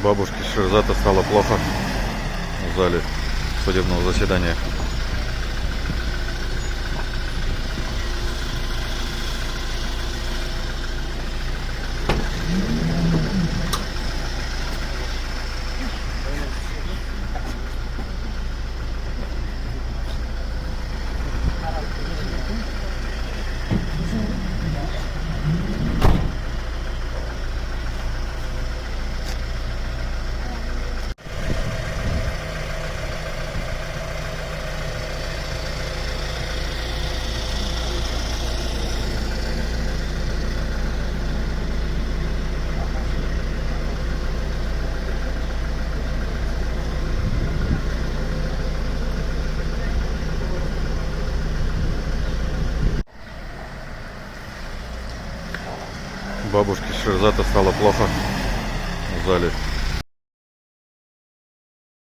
Бабушке Шерзата стало плохо в зале судебного заседания. Бабушке Шерзата стало плохо в зале